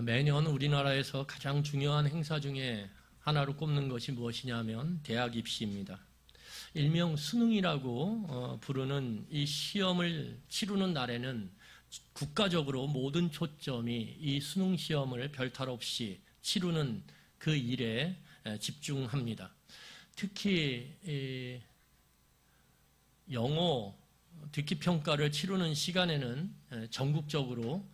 매년 우리나라에서 가장 중요한 행사 중에 하나로 꼽는 것이 무엇이냐면 대학 입시입니다. 일명 수능이라고 부르는 이 시험을 치르는 날에는 국가적으로 모든 초점이 이 수능 시험을 별탈 없이 치르는 그 일에 집중합니다. 특히 영어 듣기 평가를 치르는 시간에는 전국적으로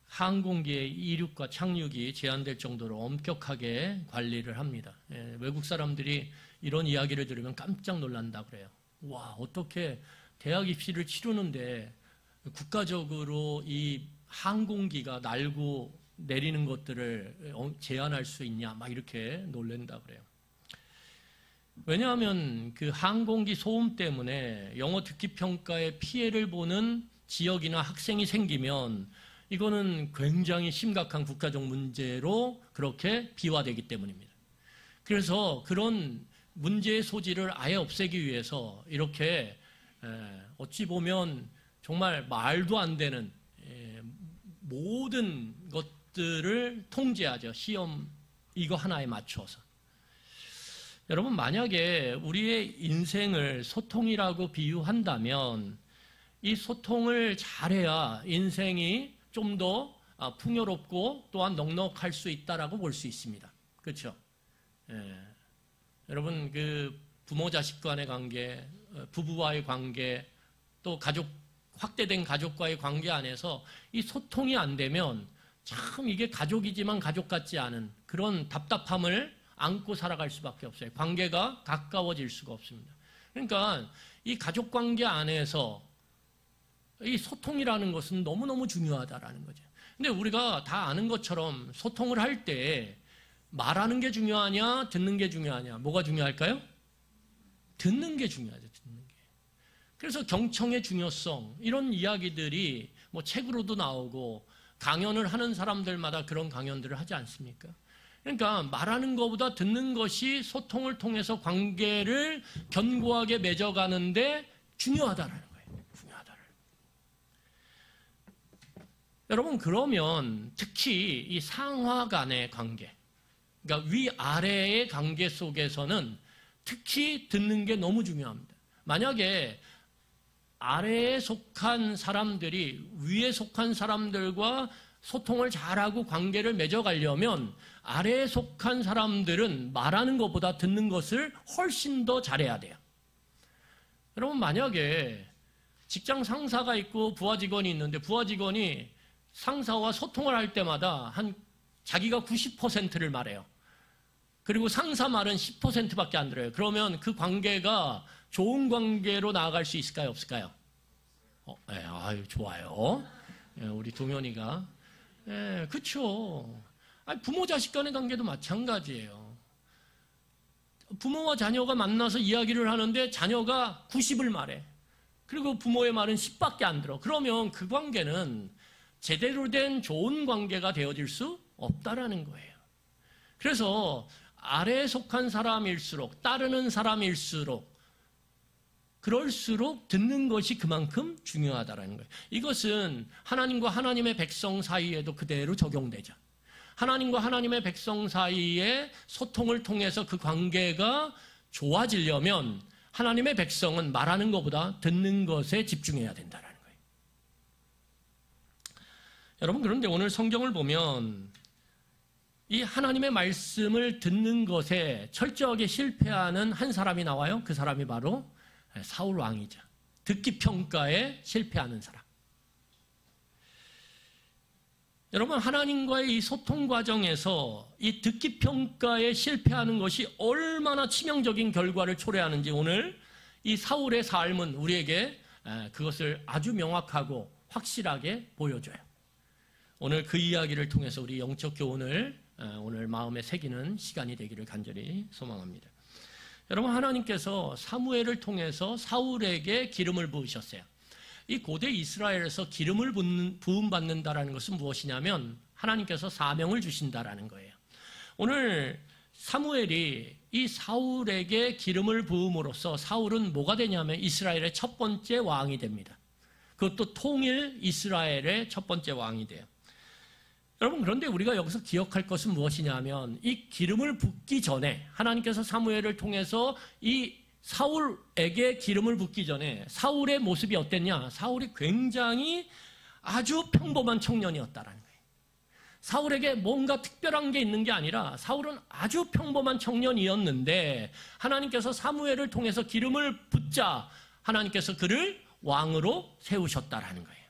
항공기의 이륙과 착륙이 제한될 정도로 엄격하게 관리를 합니다. 외국 사람들이 이런 이야기를 들으면 깜짝 놀란다 그래요. 와, 어떻게 대학 입시를 치르는데 국가적으로 이 항공기가 날고 내리는 것들을 제한할 수 있냐, 막 이렇게 놀란다 그래요. 왜냐하면 그 항공기 소음 때문에 영어 듣기 평가에 피해를 보는 지역이나 학생이 생기면 이거는 굉장히 심각한 국가적 문제로 그렇게 비화되기 때문입니다. 그래서 그런 문제의 소지를 아예 없애기 위해서 이렇게 어찌 보면 정말 말도 안 되는 모든 것들을 통제하죠. 시험 이거 하나에 맞춰서. 여러분, 만약에 우리의 인생을 소통이라고 비유한다면 이 소통을 잘해야 인생이 좀 더 풍요롭고 또한 넉넉할 수 있다라고 볼 수 있습니다. 그렇죠? 여러분, 그 부모 자식 간의 관계, 부부와의 관계, 또 확대된 가족과의 관계 안에서 이 소통이 안 되면 참 이게 가족이지만 가족 같지 않은 그런 답답함을 안고 살아갈 수밖에 없어요. 관계가 가까워질 수가 없습니다. 그러니까 이 가족 관계 안에서 이 소통이라는 것은 너무너무 중요하다라는 거죠. 근데 우리가 다 아는 것처럼 소통을 할 때 말하는 게 중요하냐, 듣는 게 중요하냐, 뭐가 중요할까요? 듣는 게 중요하죠, 듣는 게. 그래서 경청의 중요성, 이런 이야기들이 뭐 책으로도 나오고 강연을 하는 사람들마다 그런 강연들을 하지 않습니까? 그러니까 말하는 것보다 듣는 것이 소통을 통해서 관계를 견고하게 맺어가는데 중요하다라는 거예요. 중요하다를. 여러분, 그러면 특히 이 상하 간의 관계, 그러니까 위아래의 관계 속에서는 특히 듣는 게 너무 중요합니다. 만약에 아래에 속한 사람들이 위에 속한 사람들과 소통을 잘하고 관계를 맺어가려면 아래에 속한 사람들은 말하는 것보다 듣는 것을 훨씬 더 잘해야 돼요. 여러분, 만약에 직장 상사가 있고 부하 직원이 있는데 부하 직원이 상사와 소통을 할 때마다 자기가 90%를 말해요. 그리고 상사 말은 10%밖에 안 들어요. 그러면 그 관계가 좋은 관계로 나아갈 수 있을까요? 없을까요? 네, 아유, 좋아요. 우리 동현이가. 네, 그렇죠. 부모 자식 간의 관계도 마찬가지예요. 부모와 자녀가 만나서 이야기를 하는데 자녀가 90을 말해. 그리고 부모의 말은 10밖에 안 들어. 그러면 그 관계는 제대로 된 좋은 관계가 되어질 수 없다라는 거예요. 그래서 아래에 속한 사람일수록, 따르는 사람일수록, 그럴수록 듣는 것이 그만큼 중요하다라는 거예요. 이것은 하나님과 하나님의 백성 사이에도 그대로 적용되죠. 하나님과 하나님의 백성 사이의 소통을 통해서 그 관계가 좋아지려면 하나님의 백성은 말하는 것보다 듣는 것에 집중해야 된다는 거예요. 여러분, 그런데 오늘 성경을 보면 이 하나님의 말씀을 듣는 것에 철저하게 실패하는 한 사람이 나와요. 그 사람이 바로 사울 왕이죠. 듣기 평가에 실패하는 사람. 여러분, 하나님과의 이 소통 과정에서 이 듣기 평가에 실패하는 것이 얼마나 치명적인 결과를 초래하는지 오늘 이 사울의 삶은 우리에게 그것을 아주 명확하고 확실하게 보여줘요. 오늘 그 이야기를 통해서 우리 영적 교훈을 오늘 마음에 새기는 시간이 되기를 간절히 소망합니다. 여러분, 하나님께서 사무엘을 통해서 사울에게 기름을 부으셨어요. 이 고대 이스라엘에서 기름을 부음받는다라는 것은 무엇이냐면 하나님께서 사명을 주신다라는 거예요. 오늘 사무엘이 이 사울에게 기름을 부음으로써 사울은 뭐가 되냐면 이스라엘의 첫 번째 왕이 됩니다. 그것도 통일 이스라엘의 첫 번째 왕이 돼요. 여러분, 그런데 우리가 여기서 기억할 것은 무엇이냐 하면 이 기름을 붓기 전에 하나님께서 사무엘을 통해서 이 사울에게 기름을 붓기 전에 사울의 모습이 어땠냐? 사울이 굉장히 아주 평범한 청년이었다라는 거예요. 사울에게 뭔가 특별한 게 있는 게 아니라 사울은 아주 평범한 청년이었는데 하나님께서 사무엘을 통해서 기름을 붓자 하나님께서 그를 왕으로 세우셨다라는 거예요.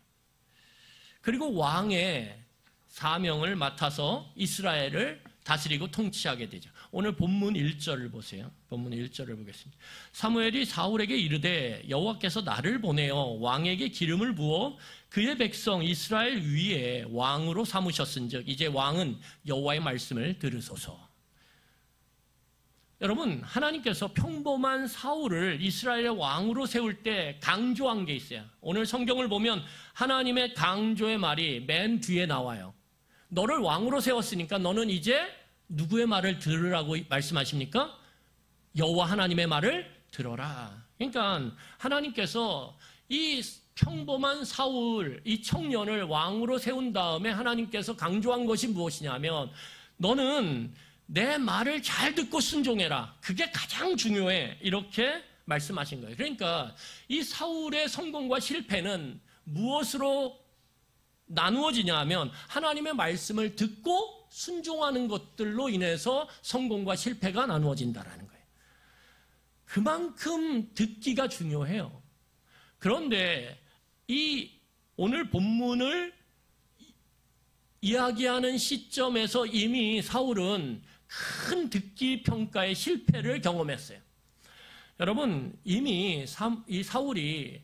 그리고 왕의 사명을 맡아서 이스라엘을 다스리고 통치하게 되죠. 오늘 본문 1절을 보세요. 본문 1절을 보겠습니다. 사무엘이 사울에게 이르되 여호와께서 나를 보내어 왕에게 기름을 부어 그의 백성 이스라엘 위에 왕으로 삼으셨은즉 이제 왕은 여호와의 말씀을 들으소서. 여러분, 하나님께서 평범한 사울을 이스라엘의 왕으로 세울 때 강조한 게 있어요. 오늘 성경을 보면 하나님의 강조의 말이 맨 뒤에 나와요. 너를 왕으로 세웠으니까 너는 이제 누구의 말을 들으라고 말씀하십니까? 여호와 하나님의 말을 들어라. 그러니까 하나님께서 이 평범한 사울, 이 청년을 왕으로 세운 다음에 하나님께서 강조한 것이 무엇이냐면 너는 내 말을 잘 듣고 순종해라. 그게 가장 중요해. 이렇게 말씀하신 거예요. 그러니까 이 사울의 성공과 실패는 무엇으로 나누어지냐 하면 하나님의 말씀을 듣고 순종하는 것들로 인해서 성공과 실패가 나누어진다라는 거예요. 그만큼 듣기가 중요해요. 그런데 이 오늘 본문을 이야기하는 시점에서 이미 사울은 큰 듣기 평가의 실패를 경험했어요. 여러분, 이미 이 사울이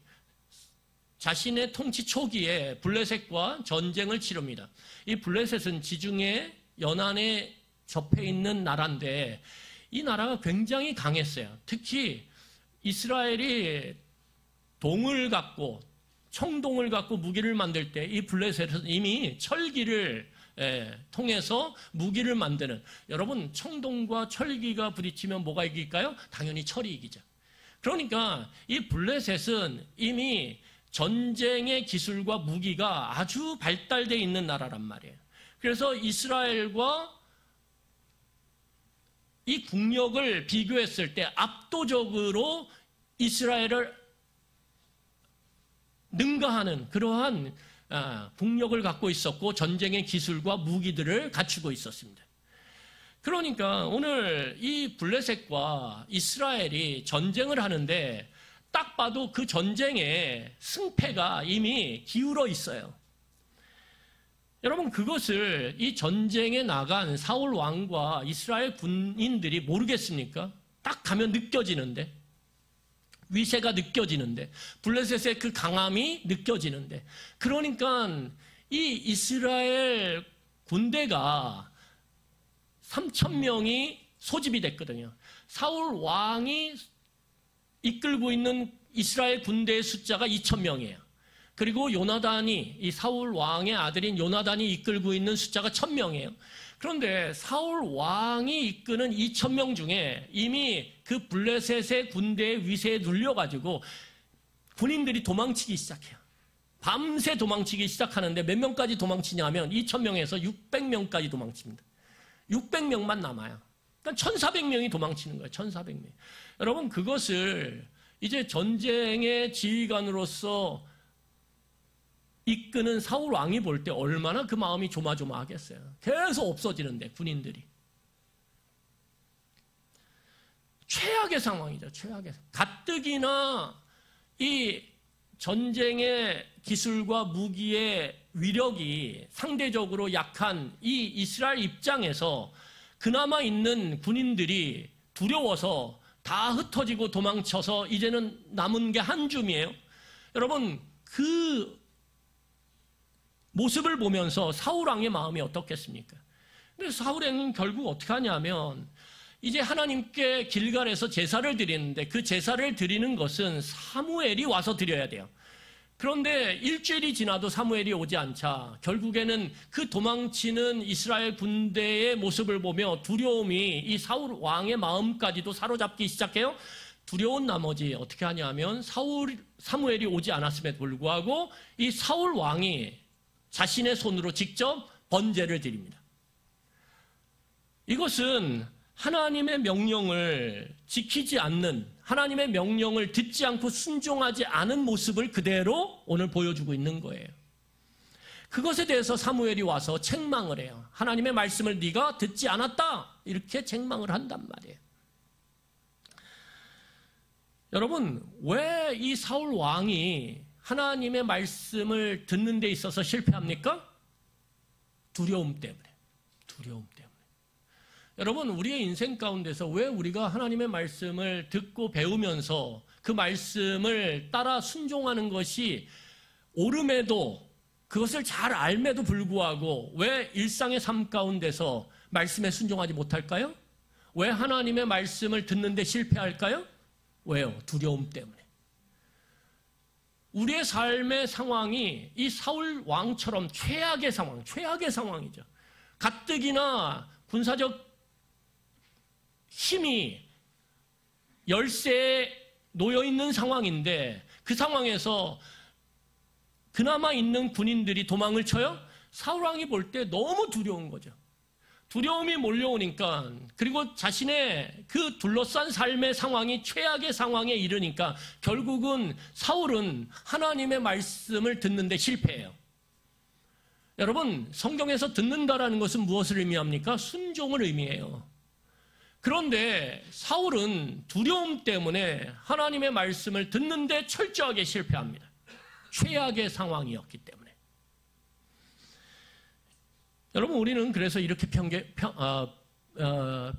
자신의 통치 초기에 블레셋과 전쟁을 치릅니다. 이 블레셋은 지중해 연안에 접해 있는 나라인데 이 나라가 굉장히 강했어요. 특히 이스라엘이 동을 갖고 청동을 갖고 무기를 만들 때 이 블레셋은 이미 철기를 통해서 무기를 만드는, 여러분 청동과 철기가 부딪히면 뭐가 이길까요? 당연히 철이 이기죠. 그러니까 이 블레셋은 이미 전쟁의 기술과 무기가 아주 발달되어 있는 나라란 말이에요. 그래서 이스라엘과 이 국력을 비교했을 때 압도적으로 이스라엘을 능가하는 그러한 국력을 갖고 있었고 전쟁의 기술과 무기들을 갖추고 있었습니다. 그러니까 오늘 이 블레셋과 이스라엘이 전쟁을 하는데 딱 봐도 그 전쟁의 승패가 이미 기울어 있어요. 여러분, 그것을 이 전쟁에 나간 사울 왕과 이스라엘 군인들이 모르겠습니까? 딱 가면 느껴지는데, 위세가 느껴지는데, 블레셋의 그 강함이 느껴지는데, 그러니까 이 이스라엘 군대가 3,000명이 소집이 됐거든요. 사울 왕이 이끌고 있는 이스라엘 군대의 숫자가 2,000명이에요. 그리고 요나단이, 이 사울 왕의 아들인 요나단이 이끌고 있는 숫자가 1,000명이에요. 그런데 사울 왕이 이끄는 2,000명 중에 이미 그 블레셋의 군대의 위세에 눌려가지고 군인들이 도망치기 시작해요. 밤새 도망치기 시작하는데 몇 명까지 도망치냐면 2,000명에서 600명까지 도망칩니다. 600명만 남아요. 그러니까 1,400명이 도망치는 거예요. 1,400명. 여러분, 그것을 이제 전쟁의 지휘관으로서 이끄는 사울 왕이 볼 때 얼마나 그 마음이 조마조마하겠어요. 계속 없어지는데 군인들이. 최악의 상황이죠. 최악의. 가뜩이나 이 전쟁의 기술과 무기의 위력이 상대적으로 약한 이 이스라엘 입장에서 그나마 있는 군인들이 두려워서 다 흩어지고 도망쳐서 이제는 남은 게 한 줌이에요. 여러분, 그 모습을 보면서 사울 왕의 마음이 어떻겠습니까? 근데 사울 왕은 결국 어떻게 하냐면 이제 하나님께 길갈에서 제사를 드리는데 그 제사를 드리는 것은 사무엘이 와서 드려야 돼요. 그런데 일주일이 지나도 사무엘이 오지 않자 결국에는 그 도망치는 이스라엘 군대의 모습을 보며 두려움이 이 사울 왕의 마음까지도 사로잡기 시작해요. 두려운 나머지 어떻게 하냐면 사무엘이 오지 않았음에도 불구하고 이 사울 왕이 자신의 손으로 직접 번제를 드립니다. 이것은 하나님의 명령을 지키지 않는, 하나님의 명령을 듣지 않고 순종하지 않은 모습을 그대로 오늘 보여주고 있는 거예요. 그것에 대해서 사무엘이 와서 책망을 해요. 하나님의 말씀을 네가 듣지 않았다, 이렇게 책망을 한단 말이에요. 여러분, 왜 이 사울 왕이 하나님의 말씀을 듣는 데 있어서 실패합니까? 두려움 때문에. 두려움 때문에. 여러분, 우리의 인생 가운데서 왜 우리가 하나님의 말씀을 듣고 배우면서 그 말씀을 따라 순종하는 것이 옳음에도, 그것을 잘 알매도 불구하고 왜 일상의 삶 가운데서 말씀에 순종하지 못할까요? 왜 하나님의 말씀을 듣는데 실패할까요? 왜요? 두려움 때문에. 우리의 삶의 상황이 이 사울 왕처럼 최악의 상황이죠. 가뜩이나 군사적 힘이 열세에 놓여있는 상황인데, 그 상황에서 그나마 있는 군인들이 도망을 쳐요? 사울 왕이 볼 때 너무 두려운 거죠. 두려움이 몰려오니까, 그리고 자신의 그 둘러싼 삶의 상황이 최악의 상황에 이르니까 결국은 사울은 하나님의 말씀을 듣는데 실패해요. 여러분, 성경에서 듣는다라는 것은 무엇을 의미합니까? 순종을 의미해요. 그런데 사울은 두려움 때문에 하나님의 말씀을 듣는데 철저하게 실패합니다. 최악의 상황이었기 때문에. 여러분, 우리는 그래서 이렇게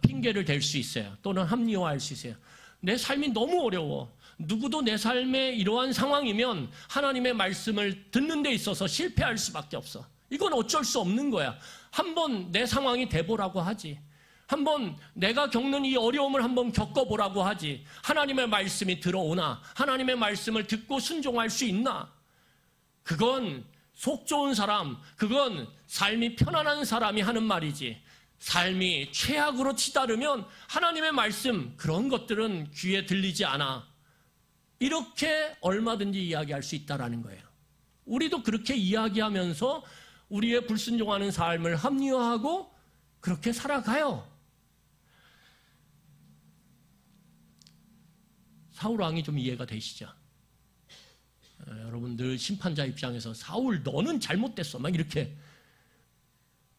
핑계를 댈 수 있어요. 또는 합리화할 수 있어요. 내 삶이 너무 어려워. 누구도 내 삶에 이러한 상황이면 하나님의 말씀을 듣는 데 있어서 실패할 수밖에 없어. 이건 어쩔 수 없는 거야. 한번 내 상황이 돼보라고 하지. 한번 내가 겪는 이 어려움을 한번 겪어보라고 하지. 하나님의 말씀이 들어오나, 하나님의 말씀을 듣고 순종할 수 있나? 그건 속 좋은 사람, 그건 삶이 편안한 사람이 하는 말이지. 삶이 최악으로 치달으면 하나님의 말씀, 그런 것들은 귀에 들리지 않아. 이렇게 얼마든지 이야기할 수 있다는 거예요. 우리도 그렇게 이야기하면서 우리의 불순종하는 삶을 합리화하고 그렇게 살아가요. 사울 왕이 좀 이해가 되시죠? 여러분, 늘 심판자 입장에서 사울 너는 잘못됐어 막 이렇게.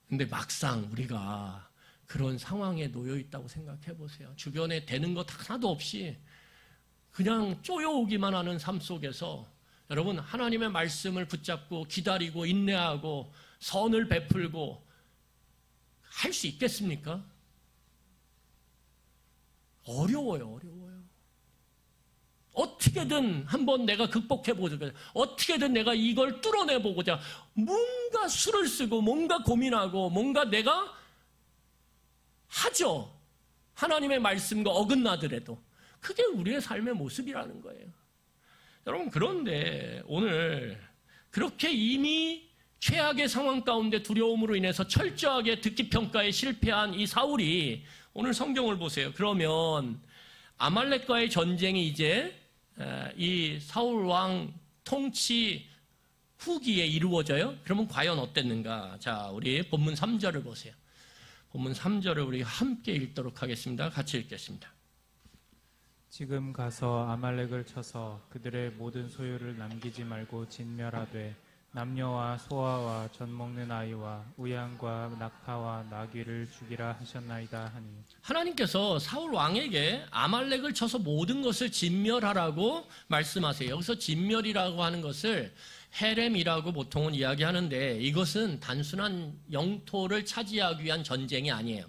근데 막상 우리가 그런 상황에 놓여 있다고 생각해 보세요. 주변에 되는 것 하나도 없이 그냥 쪼여오기만 하는 삶 속에서 여러분, 하나님의 말씀을 붙잡고 기다리고 인내하고 선을 베풀고 할 수 있겠습니까? 어려워요. 어떻게든 한번 내가 극복해보자. 어떻게든 내가 이걸 뚫어내보고자 뭔가 수를 쓰고 뭔가 고민하고 뭔가 내가 하죠. 하나님의 말씀과 어긋나더라도. 그게 우리의 삶의 모습이라는 거예요. 여러분, 그런데 오늘 그렇게 이미 최악의 상황 가운데 두려움으로 인해서 철저하게 듣기 평가에 실패한 이 사울이 오늘 성경을 보세요. 그러면 아말렉과의 전쟁이 이제 이 사울 왕 통치 후기에 이루어져요. 그러면 과연 어땠는가? 자, 우리 본문 3절을 보세요. 본문 3절을 우리 함께 읽도록 하겠습니다. 같이 읽겠습니다. 지금 가서 아말렉을 쳐서 그들의 모든 소유를 남기지 말고 진멸하되 남녀와 소아와 젖 먹는 아이와 우양과 낙타와 나귀를 죽이라 하셨나이다 하니, 하나님께서 사울 왕에게 아말렉을 쳐서 모든 것을 진멸하라고 말씀하세요. 여기서 진멸이라고 하는 것을 헤렘이라고 보통은 이야기하는데, 이것은 단순한 영토를 차지하기 위한 전쟁이 아니에요.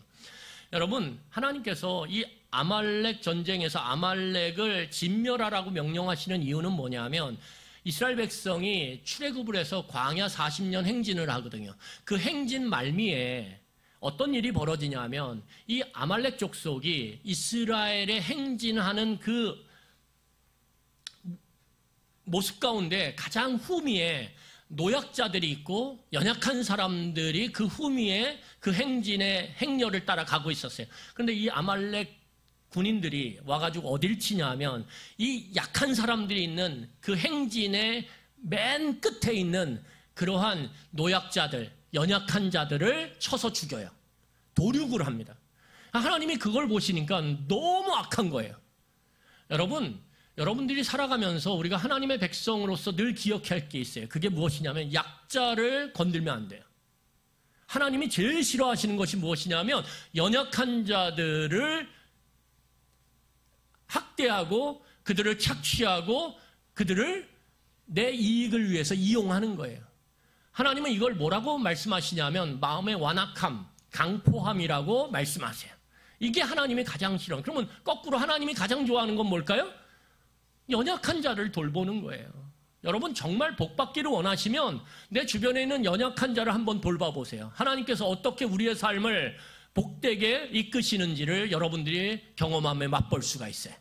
여러분, 하나님께서 이 아말렉 전쟁에서 아말렉을 진멸하라고 명령하시는 이유는 뭐냐면, 이스라엘 백성이 출애굽을 해서 광야 40년 행진을 하거든요. 그 행진 말미에 어떤 일이 벌어지냐면, 이 아말렉 족속이 이스라엘에 행진하는 그 모습 가운데 가장 후미에 노약자들이 있고 연약한 사람들이 그 후미에 그 행진의 행렬을 따라 가고 있었어요. 그런데 이 아말렉 군인들이 와가지고 어딜 치냐면, 이 약한 사람들이 있는 그 행진의 맨 끝에 있는 그러한 노약자들, 연약한 자들을 쳐서 죽여요. 도륙을 합니다. 하나님이 그걸 보시니까 너무 악한 거예요. 여러분들이 살아가면서 우리가 하나님의 백성으로서 늘 기억할 게 있어요. 그게 무엇이냐면 약자를 건들면 안 돼요. 하나님이 제일 싫어하시는 것이 무엇이냐면 연약한 자들을 학대하고 그들을 착취하고 그들을 내 이익을 위해서 이용하는 거예요. 하나님은 이걸 뭐라고 말씀하시냐면 마음의 완악함, 강포함이라고 말씀하세요. 이게 하나님이 가장 싫어. 그러면 거꾸로 하나님이 가장 좋아하는 건 뭘까요? 연약한 자를 돌보는 거예요. 여러분 정말 복받기를 원하시면 내 주변에 있는 연약한 자를 한번 돌봐보세요. 하나님께서 어떻게 우리의 삶을 복되게 이끄시는지를 여러분들이 경험하며 맛볼 수가 있어요.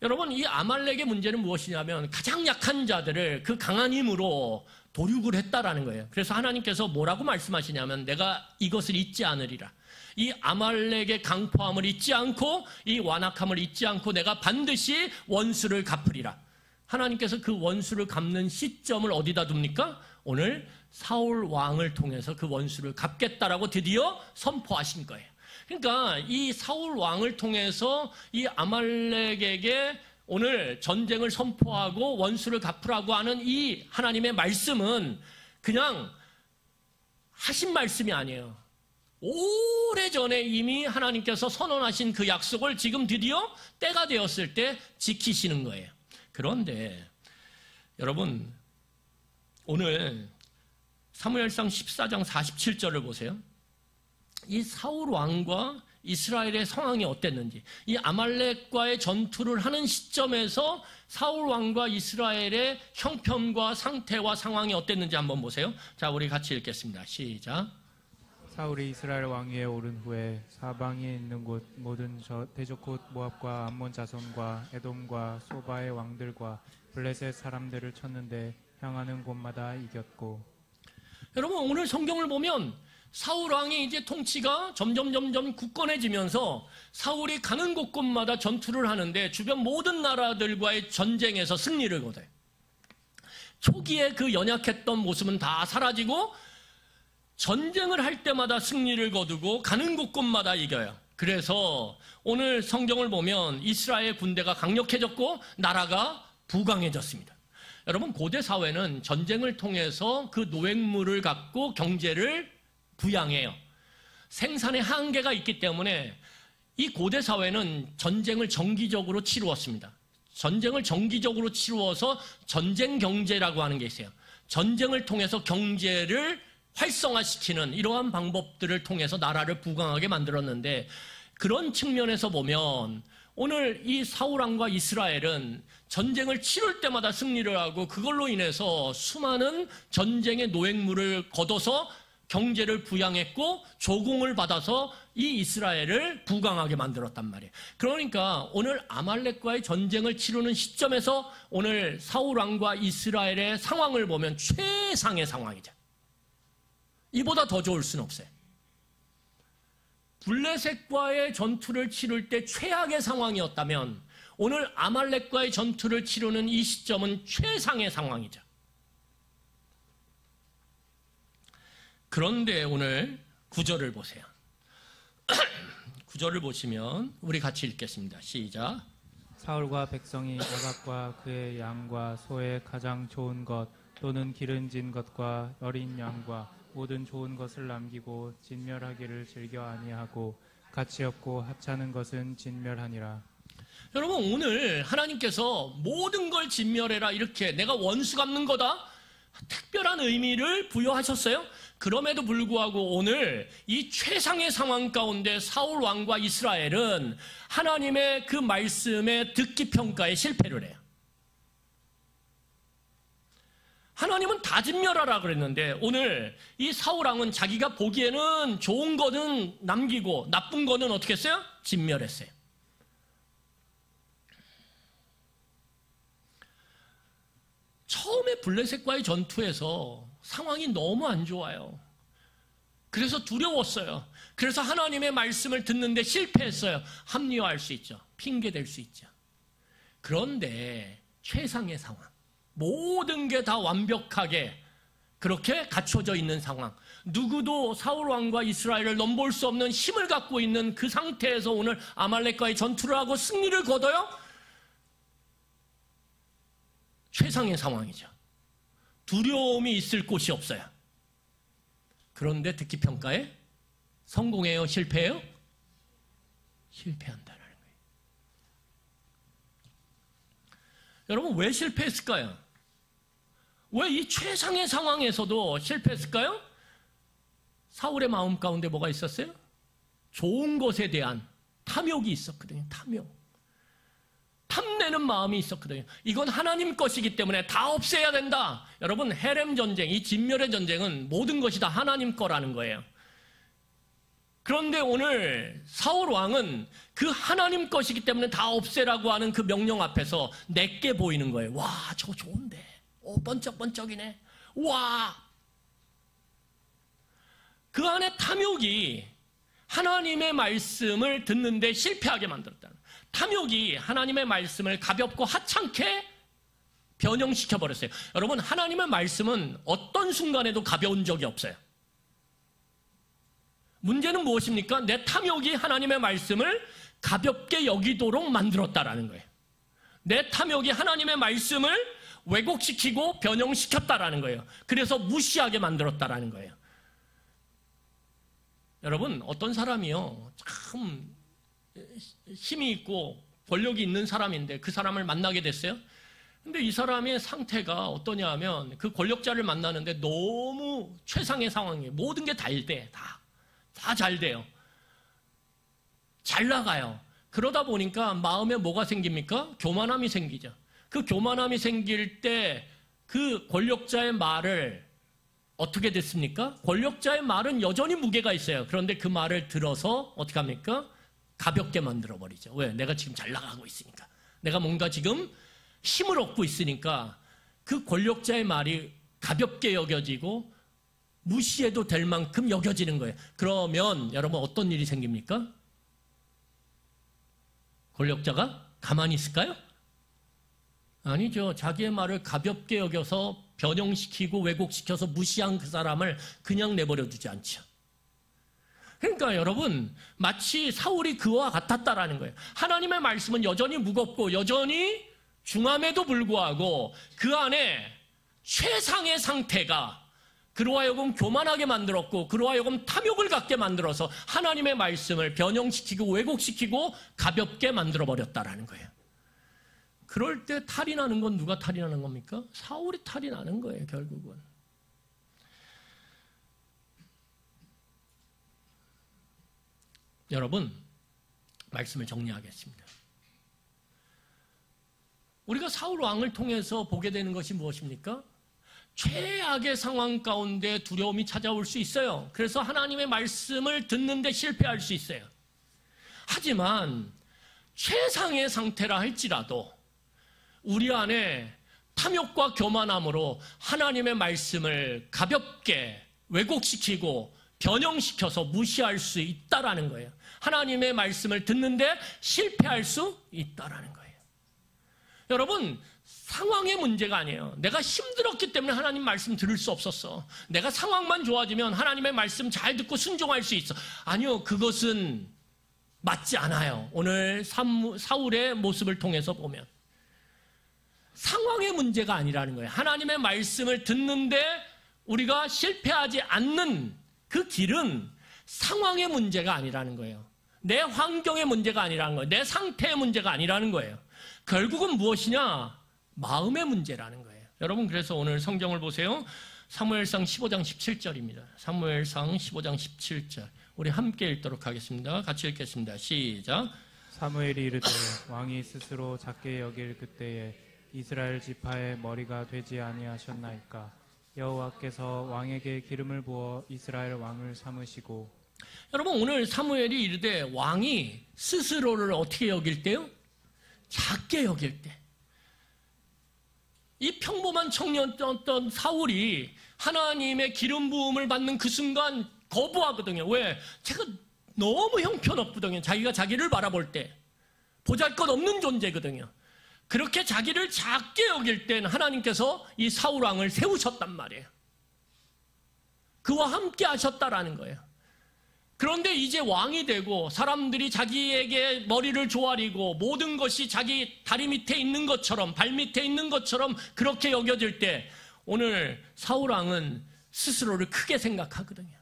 여러분 이 아말렉의 문제는 무엇이냐면 가장 약한 자들을 그 강한 힘으로 도륙을 했다라는 거예요. 그래서 하나님께서 뭐라고 말씀하시냐면 내가 이것을 잊지 않으리라. 이 아말렉의 강포함을 잊지 않고 이 완악함을 잊지 않고 내가 반드시 원수를 갚으리라. 하나님께서 그 원수를 갚는 시점을 어디다 둡니까? 오늘 사울 왕을 통해서 그 원수를 갚겠다라고 드디어 선포하신 거예요. 그러니까 이 사울 왕을 통해서 이 아말렉에게 오늘 전쟁을 선포하고 원수를 갚으라고 하는 이 하나님의 말씀은 그냥 하신 말씀이 아니에요. 오래전에 이미 하나님께서 선언하신 그 약속을 지금 드디어 때가 되었을 때 지키시는 거예요. 그런데 여러분 오늘 사무엘상 14장 47절을 보세요. 이 사울 왕과 이스라엘의 상황이 어땠는지, 이 아말렉과의 전투를 하는 시점에서 사울 왕과 이스라엘의 형편과 상태와 상황이 어땠는지 한번 보세요. 자, 우리 같이 읽겠습니다. 시작. 사울이 이스라엘 왕위에 오른 후에 사방에 있는 곳 모든 대적 곧 모압과 암몬 자손과 에돔과 소바의 왕들과 블레셋 사람들을 쳤는데 향하는 곳마다 이겼고. 여러분 오늘 성경을 보면 사울 왕이 이제 통치가 점점 굳건해지면서 사울이 가는 곳곳마다 전투를 하는데 주변 모든 나라들과의 전쟁에서 승리를 거둬요. 초기에 그 연약했던 모습은 다 사라지고 전쟁을 할 때마다 승리를 거두고 가는 곳곳마다 이겨요. 그래서 오늘 성경을 보면 이스라엘 군대가 강력해졌고 나라가 부강해졌습니다. 여러분 고대 사회는 전쟁을 통해서 그 노획물을 갖고 경제를 부양해요. 생산의 한계가 있기 때문에 이 고대 사회는 전쟁을 정기적으로 치루었습니다. 전쟁을 정기적으로 치루어서 전쟁 경제라고 하는 게 있어요. 전쟁을 통해서 경제를 활성화시키는 이러한 방법들을 통해서 나라를 부강하게 만들었는데 그런 측면에서 보면 오늘 이 사울왕과 이스라엘은 전쟁을 치룰 때마다 승리를 하고 그걸로 인해서 수많은 전쟁의 노획물을 거둬서 경제를 부양했고 조공을 받아서 이 이스라엘을 부강하게 만들었단 말이에요. 그러니까 오늘 아말렉과의 전쟁을 치르는 시점에서 오늘 사울왕과 이스라엘의 상황을 보면 최상의 상황이죠. 이보다 더 좋을 수는 없어요. 블레셋과의 전투를 치를 때 최악의 상황이었다면 오늘 아말렉과의 전투를 치르는 이 시점은 최상의 상황이죠. 그런데 오늘 9절을 보세요. 9절을 보시면 우리 같이 읽겠습니다. 시작. 사울과 백성이 아각과 그의 양과 소의 가장 좋은 것 또는 기름진 것과 어린 양과 모든 좋은 것을 남기고 진멸하기를 즐겨 아니하고 가치 없고 하찮은 것은 진멸하니라. 여러분 오늘 하나님께서 모든 걸 진멸해라 이렇게 내가 원수 갚는 거다 특별한 의미를 부여하셨어요. 그럼에도 불구하고 오늘 이 최상의 상황 가운데 사울 왕과 이스라엘은 하나님의 그 말씀의 듣기 평가에 실패를 해요. 하나님은 다 진멸하라 그랬는데 오늘 이 사울 왕은 자기가 보기에는 좋은 거는 남기고 나쁜 거는 어떻게 했어요? 진멸했어요. 처음에 블레셋과의 전투에서 상황이 너무 안 좋아요. 그래서 두려웠어요. 그래서 하나님의 말씀을 듣는데 실패했어요. 합리화할 수 있죠. 핑계댈 수 있죠. 그런데 최상의 상황, 모든 게 다 완벽하게 그렇게 갖춰져 있는 상황. 누구도 사울 왕과 이스라엘을 넘볼 수 없는 힘을 갖고 있는 그 상태에서 오늘 아말렉과의 전투를 하고 승리를 거둬요? 최상의 상황이죠. 두려움이 있을 곳이 없어요. 그런데 듣기 평가에 성공해요? 실패해요? 실패한다는 거예요. 여러분, 왜 실패했을까요? 왜 이 최상의 상황에서도 실패했을까요? 사울의 마음 가운데 뭐가 있었어요? 좋은 것에 대한 탐욕이 있었거든요. 탐욕. 탐내는 마음이 있었거든요. 이건 하나님 것이기 때문에 다 없애야 된다. 여러분, 헤렘 전쟁, 이 진멸의 전쟁은 모든 것이 다 하나님 거라는 거예요. 그런데 오늘 사울 왕은 그 하나님 것이기 때문에 다 없애라고 하는 그 명령 앞에서 내게 보이는 거예요. 와, 저거 좋은데. 번쩍번쩍이네. 와. 그 안에 탐욕이 하나님의 말씀을 듣는데 실패하게 만들었다. 탐욕이 하나님의 말씀을 가볍고 하찮게 변형시켜버렸어요. 여러분, 하나님의 말씀은 어떤 순간에도 가벼운 적이 없어요. 문제는 무엇입니까? 내 탐욕이 하나님의 말씀을 가볍게 여기도록 만들었다라는 거예요. 내 탐욕이 하나님의 말씀을 왜곡시키고 변형시켰다라는 거예요. 그래서 무시하게 만들었다라는 거예요. 여러분, 어떤 사람이요, 참 힘이 있고 권력이 있는 사람인데 그 사람을 만나게 됐어요. 근데 이 사람의 상태가 어떠냐 하면 그 권력자를 만나는데 너무 최상의 상황이에요. 모든 게 잘 돼. 다 잘 돼요. 잘 나가요. 그러다 보니까 마음에 뭐가 생깁니까? 교만함이 생기죠. 그 교만함이 생길 때 그 권력자의 말을 어떻게 됐습니까? 권력자의 말은 여전히 무게가 있어요. 그런데 그 말을 들어서 어떻게 합니까? 가볍게 만들어버리죠. 왜? 내가 지금 잘 나가고 있으니까. 내가 뭔가 지금 힘을 얻고 있으니까 그 권력자의 말이 가볍게 여겨지고 무시해도 될 만큼 여겨지는 거예요. 그러면 여러분 어떤 일이 생깁니까? 권력자가 가만히 있을까요? 아니죠. 자기의 말을 가볍게 여겨서 변형시키고 왜곡시켜서 무시한 그 사람을 그냥 내버려 두지 않죠. 그러니까 여러분, 마치 사울이 그와 같았다라는 거예요. 하나님의 말씀은 여전히 무겁고 여전히 중함에도 불구하고 그 안에 최상의 상태가 그로 하여금 교만하게 만들었고 그로 하여금 탐욕을 갖게 만들어서 하나님의 말씀을 변형시키고 왜곡시키고 가볍게 만들어버렸다라는 거예요. 그럴 때 탈이 나는 건 누가 탈이 나는 겁니까? 사울이 탈이 나는 거예요, 결국은. 여러분, 말씀을 정리하겠습니다. 우리가 사울 왕을 통해서 보게 되는 것이 무엇입니까? 최악의 상황 가운데 두려움이 찾아올 수 있어요. 그래서 하나님의 말씀을 듣는데 실패할 수 있어요. 하지만 최상의 상태라 할지라도 우리 안에 탐욕과 교만함으로 하나님의 말씀을 가볍게 왜곡시키고 변형시켜서 무시할 수 있다라는 거예요. 하나님의 말씀을 듣는데 실패할 수 있다라는 거예요. 여러분, 상황의 문제가 아니에요. 내가 힘들었기 때문에 하나님 말씀 들을 수 없었어. 내가 상황만 좋아지면 하나님의 말씀 잘 듣고 순종할 수 있어. 아니요, 그것은 맞지 않아요. 오늘 사울의 모습을 통해서 보면 상황의 문제가 아니라는 거예요. 하나님의 말씀을 듣는데 우리가 실패하지 않는 그 길은 상황의 문제가 아니라는 거예요. 내 환경의 문제가 아니라는 거예요. 내 상태의 문제가 아니라는 거예요. 결국은 무엇이냐? 마음의 문제라는 거예요. 여러분, 그래서 오늘 성경을 보세요. 사무엘상 15장 17절입니다. 사무엘상 15장 17절. 우리 함께 읽도록 하겠습니다. 같이 읽겠습니다. 시작. 사무엘이 이르되 왕이 스스로 작게 여길 그때에 이스라엘 지파의 머리가 되지 아니하셨나이까. 여호와께서 왕에게 기름을 부어 이스라엘 왕을 삼으시고. 여러분, 오늘 사무엘이 이르되 왕이 스스로를 어떻게 여길 때요? 작게 여길 때. 이 평범한 청년이었던 사울이 하나님의 기름 부음을 받는 그 순간 거부하거든요. 왜? 제가 너무 형편없거든요. 자기가 자기를 바라볼 때 보잘것없는 존재거든요. 그렇게 자기를 작게 여길 땐 하나님께서 이 사울 왕을 세우셨단 말이에요. 그와 함께 하셨다라는 거예요. 그런데 이제 왕이 되고 사람들이 자기에게 머리를 조아리고 모든 것이 자기 다리 밑에 있는 것처럼, 발 밑에 있는 것처럼 그렇게 여겨질 때 오늘 사울왕은 스스로를 크게 생각하거든요.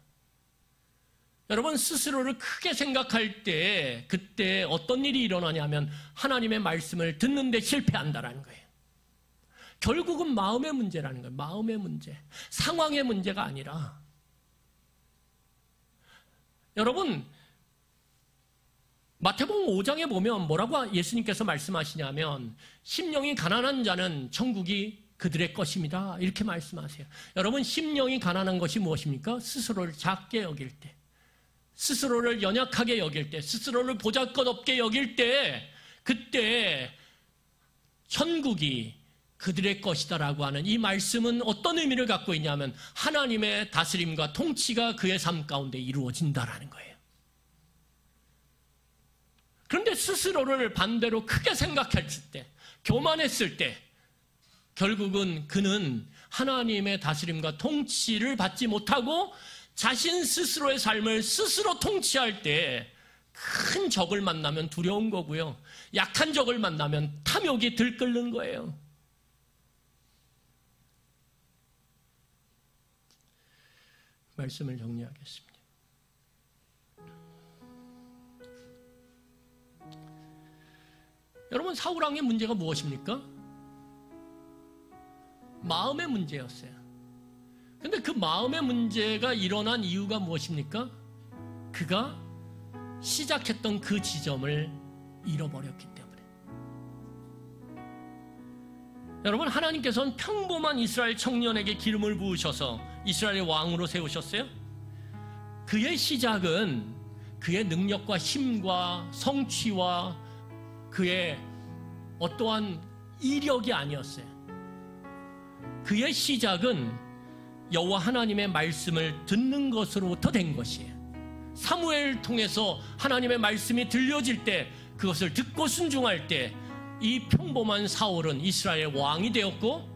여러분, 스스로를 크게 생각할 때 그때 어떤 일이 일어나냐면 하나님의 말씀을 듣는데 실패한다라는 거예요. 결국은 마음의 문제라는 거예요. 마음의 문제. 상황의 문제가 아니라. 여러분, 마태복음 5장에 보면 뭐라고 예수님께서 말씀하시냐면 심령이 가난한 자는 천국이 그들의 것입니다. 이렇게 말씀하세요. 여러분, 심령이 가난한 것이 무엇입니까? 스스로를 작게 여길 때, 스스로를 연약하게 여길 때, 스스로를 보잘것없게 여길 때, 그때 천국이 그들의 것이다라고 하는 이 말씀은 어떤 의미를 갖고 있냐면 하나님의 다스림과 통치가 그의 삶 가운데 이루어진다라는 거예요. 그런데 스스로를 반대로 크게 생각했을 때, 교만했을 때 결국은 그는 하나님의 다스림과 통치를 받지 못하고 자신 스스로의 삶을 스스로 통치할 때 큰 적을 만나면 두려운 거고요. 약한 적을 만나면 탐욕이 들끓는 거예요. 말씀을 정리하겠습니다. 여러분, 사울왕의 문제가 무엇입니까? 마음의 문제였어요. 근데 그 마음의 문제가 일어난 이유가 무엇입니까? 그가 시작했던 그 지점을 잃어버렸기 때문에. 여러분, 하나님께서는 평범한 이스라엘 청년에게 기름을 부으셔서 이스라엘의 왕으로 세우셨어요. 그의 시작은 그의 능력과 힘과 성취와 그의 어떠한 이력이 아니었어요. 그의 시작은 여호와 하나님의 말씀을 듣는 것으로부터 된 것이에요. 사무엘을 통해서 하나님의 말씀이 들려질 때 그것을 듣고 순종할 때 이 평범한 사울은 이스라엘의 왕이 되었고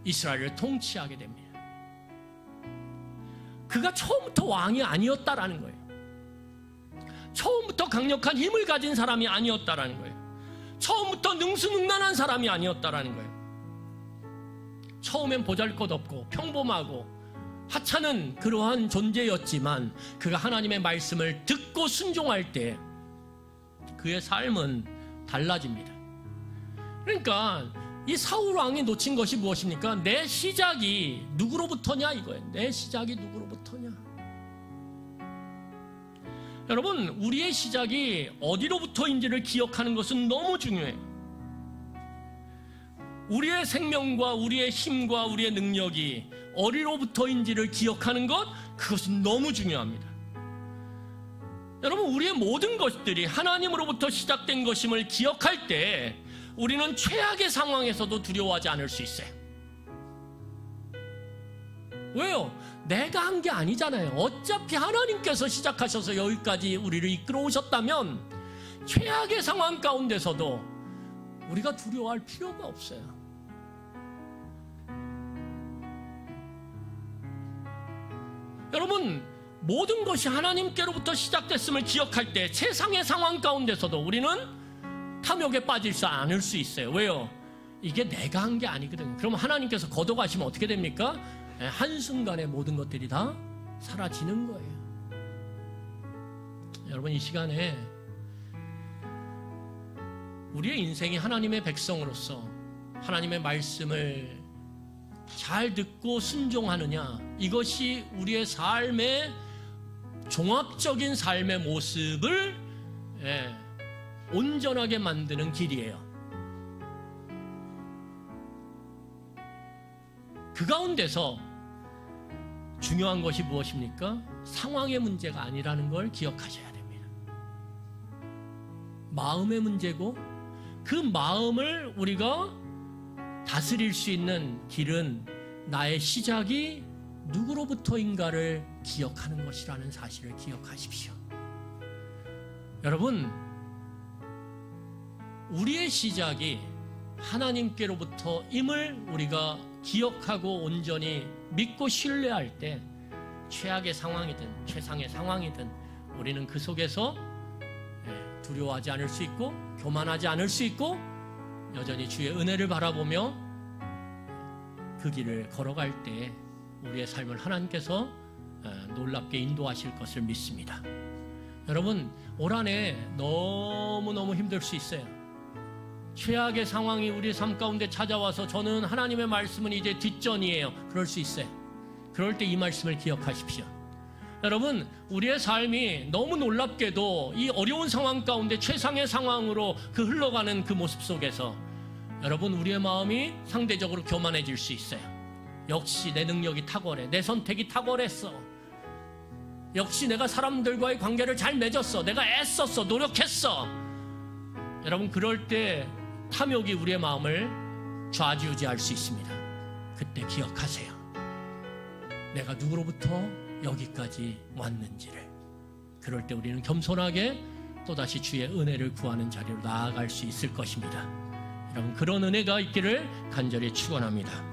이스라엘을 통치하게 됩니다. 그가 처음부터 왕이 아니었다라는 거예요. 처음부터 강력한 힘을 가진 사람이 아니었다라는 거예요. 처음부터 능수능란한 사람이 아니었다라는 거예요. 처음엔 보잘것없고 평범하고 하찮은 그러한 존재였지만 그가 하나님의 말씀을 듣고 순종할 때 그의 삶은 달라집니다. 그러니까 이 사울 왕이 놓친 것이 무엇입니까? 내 시작이 누구로부터냐 이거예요. 내 시작이 누구로부터냐. 여러분, 우리의 시작이 어디로부터인지를 기억하는 것은 너무 중요해요. 우리의 생명과 우리의 힘과 우리의 능력이 어디로부터인지를 기억하는 것, 그것은 너무 중요합니다. 여러분, 우리의 모든 것들이 하나님으로부터 시작된 것임을 기억할 때 우리는 최악의 상황에서도 두려워하지 않을 수 있어요. 왜요? 내가 한 게 아니잖아요. 어차피 하나님께서 시작하셔서 여기까지 우리를 이끌어 오셨다면 최악의 상황 가운데서도 우리가 두려워할 필요가 없어요. 여러분, 모든 것이 하나님께로부터 시작됐음을 기억할 때 세상의 상황 가운데서도 우리는 탐욕에 빠질 수 않을 수 있어요. 왜요? 이게 내가 한 게 아니거든요. 그럼 하나님께서 걷어가시면 어떻게 됩니까? 한순간에 모든 것들이 다 사라지는 거예요. 여러분, 이 시간에 우리의 인생이 하나님의 백성으로서 하나님의 말씀을 잘 듣고 순종하느냐, 이것이 우리의 삶의 종합적인 삶의 모습을 온전하게 만드는 길이에요. 그 가운데서 중요한 것이 무엇입니까? 상황의 문제가 아니라는 걸 기억하셔야 됩니다. 마음의 문제고 그 마음을 우리가 다스릴 수 있는 길은 나의 시작이 누구로부터인가를 기억하는 것이라는 사실을 기억하십시오. 여러분, 우리의 시작이 하나님께로부터임을 우리가 기억하고 온전히 믿고 신뢰할 때 최악의 상황이든 최상의 상황이든 우리는 그 속에서 두려워하지 않을 수 있고 교만하지 않을 수 있고 여전히 주의 은혜를 바라보며 그 길을 걸어갈 때 우리의 삶을 하나님께서 놀랍게 인도하실 것을 믿습니다. 여러분, 올 한 해 너무너무 힘들 수 있어요. 최악의 상황이 우리 삶 가운데 찾아와서 저는 하나님의 말씀은 이제 뒷전이에요. 그럴 수 있어요. 그럴 때 이 말씀을 기억하십시오. 여러분, 우리의 삶이 너무 놀랍게도 이 어려운 상황 가운데 최상의 상황으로 그 흘러가는 그 모습 속에서 여러분, 우리의 마음이 상대적으로 교만해질 수 있어요. 역시 내 능력이 탁월해. 내 선택이 탁월했어. 역시 내가 사람들과의 관계를 잘 맺었어. 내가 애썼어. 노력했어. 여러분, 그럴 때 탐욕이 우리의 마음을 좌지우지할 수 있습니다. 그때 기억하세요. 내가 누구로부터 여기까지 왔는지를. 그럴 때 우리는 겸손하게 또다시 주의 은혜를 구하는 자리로 나아갈 수 있을 것입니다. 여러분, 그런 은혜가 있기를 간절히 축원합니다.